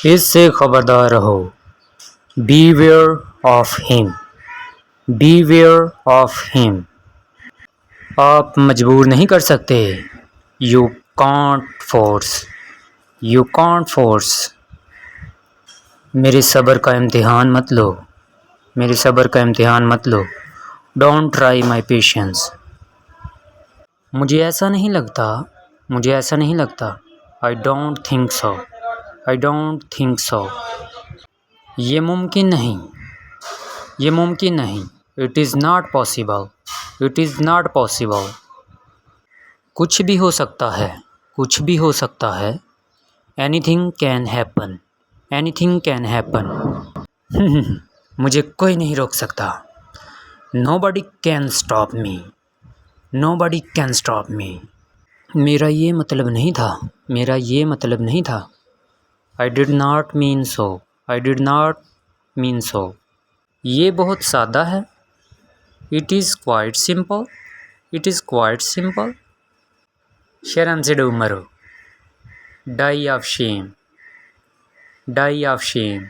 इससे खबरदार रहो। Beware of him. Beware of him. आप मजबूर नहीं कर सकते। You can't force. You can't force. मेरे सब्र का इम्तिहान मत लो। मेरे सब्र का इम्तिहान मत लो। Don't try my patience. मुझे ऐसा नहीं लगता। मुझे ऐसा नहीं लगता। I don't think so. I don't think so. ये मुमकिन नहीं। ये मुमकिन नहीं। It is not possible. It is not possible. कुछ भी हो सकता है। कुछ भी हो सकता है। Anything can happen. Anything can happen. मुझे कोई नहीं रोक सकता। Nobody can stop me. Nobody can stop me. मेरा ये मतलब नहीं था। मेरा ये मतलब नहीं था। I did not mean so. I did not mean so. ये बहुत सादा है। It is quite simple. It is quite simple. शर्म से डूब मरो। Die of shame. Die of shame.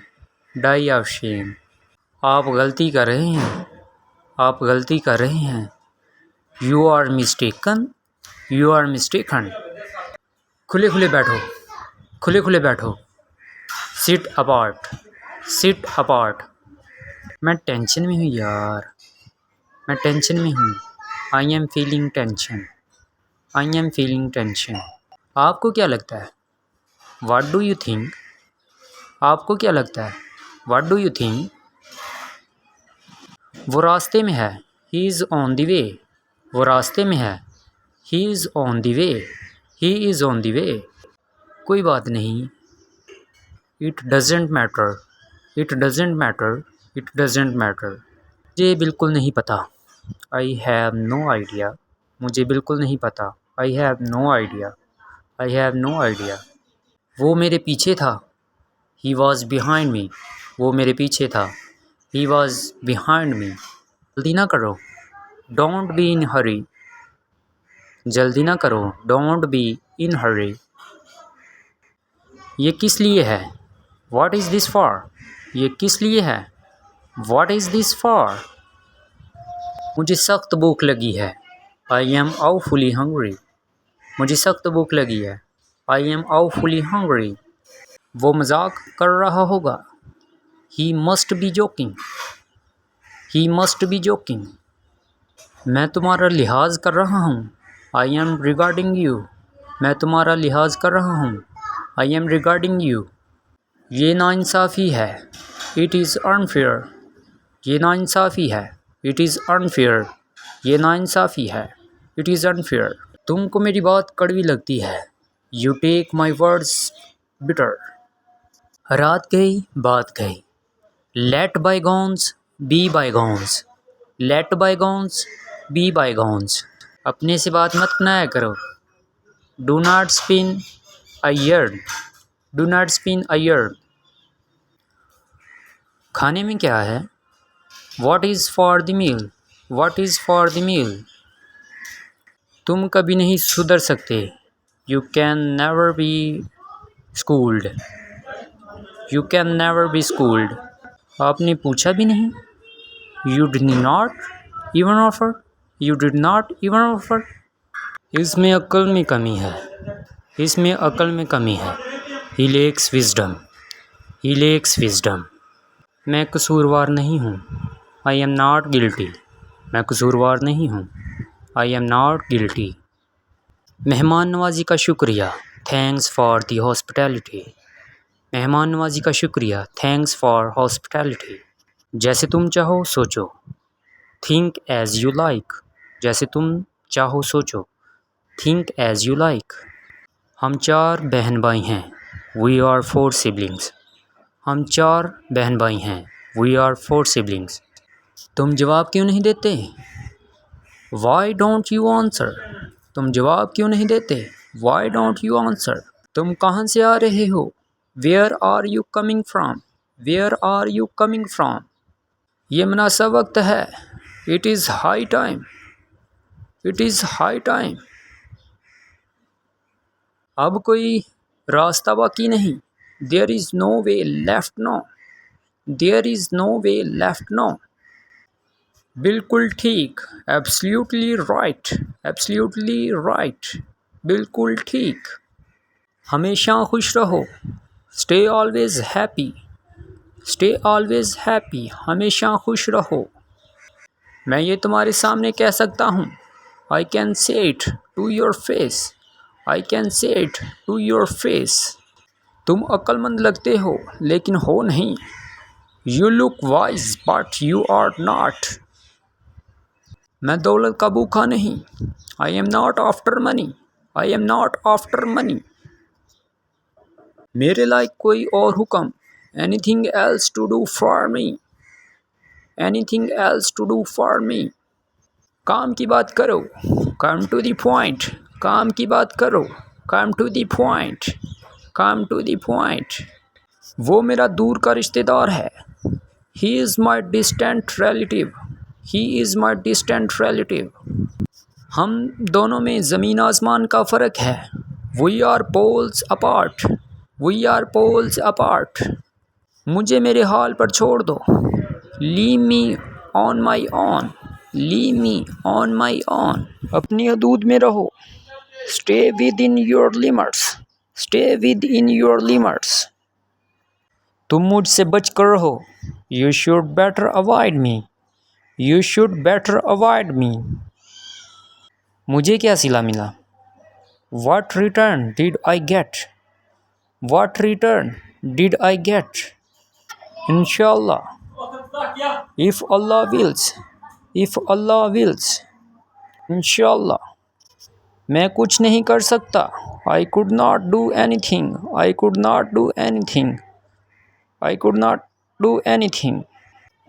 Die of shame. आप गलती कर रहे हैं। आप गलती कर रहे हैं। You are mistaken. You are mistaken. खुले खुले बैठो। खुले खुले बैठो। Sit apart. Sit apart. मैं टेंशन में हूँ यार। मैं टेंशन में हूँ। I am feeling tension. I am feeling tension. आपको क्या लगता है? What do you think? आपको क्या लगता है? What do you think? वो रास्ते में है। He is on the way. वो रास्ते में है। He is on the way. He is on the way. कोई बात नहीं। It doesn't matter. It doesn't matter. It doesn't matter. मुझे बिल्कुल नहीं पता। I have no idea. मुझे बिल्कुल नहीं पता। I have no idea. I have no idea. वो मेरे पीछे था। He was behind me. वो मेरे पीछे था। He was behind me. जल्दी ना करो। Don't be in hurry. जल्दी ना करो। Don't be in hurry. ये किस लिए है? What is this for? ये किस लिए है? What is this for? मुझे सख्त भूख लगी है। I am awfully hungry. मुझे सख्त भूख लगी है। I am awfully hungry. वो मजाक कर रहा होगा। He must be joking. He must be joking. मैं तुम्हारा लिहाज कर रहा हूँ। I am regarding you. मैं तुम्हारा लिहाज कर रहा हूँ। I am regarding you. ये नाइंसाफ़ी है। It is unfair. ये नाइंसाफ़ी है। It is unfair. ये नाइंसाफ़ी है। It is unfair. तुमको मेरी बात कड़वी लगती है। You take my words bitter. रात गई बात गई। Let bygones be bygones. Let bygones be bygones. अपने से बात मत बनाया करो। Do not spin a yarn. Do not spin a yarn. खाने में क्या है? What is for the meal? What is for the meal? तुम कभी नहीं सुधर सकते। You can never be schooled. You can never be schooled. आपने पूछा भी नहीं। You did not even offer. You did not even offer. इसमें अक्ल में कमी है। इसमें अक्ल में कमी है। He lacks wisdom. He lacks wisdom. मैं कसूरवार नहीं हूँ। I am not guilty. मैं कसूरवार नहीं हूँ। I am not guilty. मेहमान नवाजी का शुक्रिया। Thanks for the hospitality. मेहमान नवाजी का शुक्रिया। Thanks for hospitality. जैसे तुम चाहो सोचो। Think as you like. जैसे तुम चाहो सोचो। Think as you like. हम 4 बहन भाई हैं। We are 4 siblings. हम 4 बहन भाई हैं। We are 4 siblings. तुम जवाब क्यों नहीं देते? Why don't you answer? तुम जवाब क्यों नहीं देते? Why don't you answer? तुम कहाँ से आ रहे हो? Where are you coming from? Where are you coming from? ये मुनासिब वक्त है। It is high time. It is high time. अब कोई रास्ता बाकी नहीं। There is no way left now. There is no way left now. बिल्कुल ठीक. Absolutely right. Absolutely right. बिल्कुल ठीक. हमेशा खुश रहो. Stay always happy. Stay always happy. हमेशा खुश रहो. मैं ये तुम्हारे सामने कह सकता हूँ. I can say it to your face. I can say it to your face. तुम अक्लमंद लगते हो लेकिन हो नहीं. You look wise but you are not. मैं दौलत का भूखा नहीं. I am not after money. I am not after money. मेरे लायक कोई और हुक्म. Anything else to do for me. Anything else to do for me. काम की बात करो. Come to the point. काम की बात करो. Come to the point. Come to the point. वो मेरा दूर का रिश्तेदार है. He is my distant relative. He is my distant relative. हम दोनों में ज़मीन आसमान का फ़र्क है. We are poles apart. We are poles apart. मुझे मेरे हाल पर छोड़ दो. Leave me on my own. Leave me on my own. अपनी हदूद में रहो. Stay within your limits. Stay within your limits. तुम मुझसे बच कर रहो. You should better avoid me. You should better avoid me. मुझे क्या सिला मिला? What return did I get? What return did I get? Inshallah. If Allah wills. If Allah wills. Inshallah. मैं कुछ नहीं कर सकता. I could not do anything. I could not do anything. I could not do anything.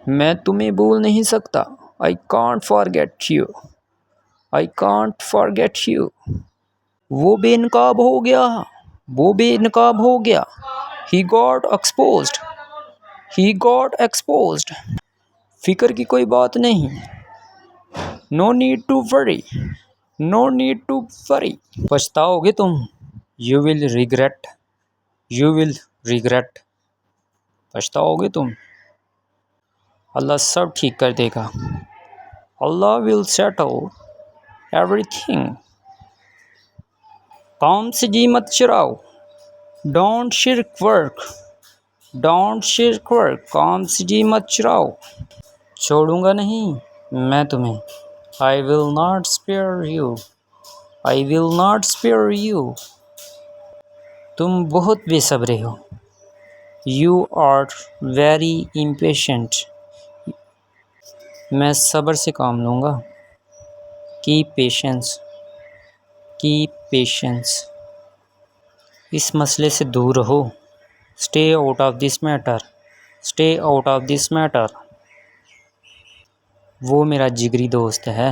मैं तुम्हें भूल नहीं सकता. I can't forget you. I can't forget you. वो बेनकाब हो गया. वो बेनकाब हो गया. He got exposed. He got exposed. फिक्र की कोई बात नहीं. No need to worry. No need to worry. पछताओगे तुम. You will regret. You will regret. पछताओगे तुम. अल्लाह सब ठीक कर देगा. Allah will settle everything. काम से जी मत चुराओ. Don't shirk work. Don't shirk work. काम से जी मत चुराओ. छोड़ूंगा नहीं मैं तुम्हें. I will not spare you. I will not spare you. तुम बहुत बेसब्रे हो. You are very impatient. मैं सब्र से काम लूँगा. Keep patience. Keep patience. इस मसले से दूर रहो. Stay out of this matter. Stay out of this matter. वो मेरा जिगरी दोस्त है.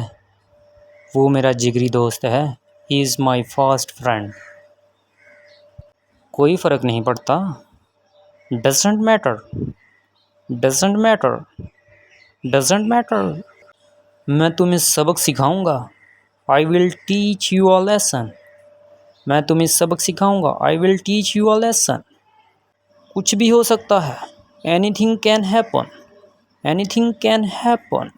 वो मेरा जिगरी दोस्त है. He is my fast friend. कोई फ़र्क नहीं पड़ता. Doesn't matter. Doesn't matter. Doesn't matter. मैं तुम्हें सबक सिखाऊंगा. I will teach you a lesson. मैं तुम्हें सबक सिखाऊंगा. I will teach you a lesson. कुछ भी हो सकता है. Anything can happen. Anything can happen.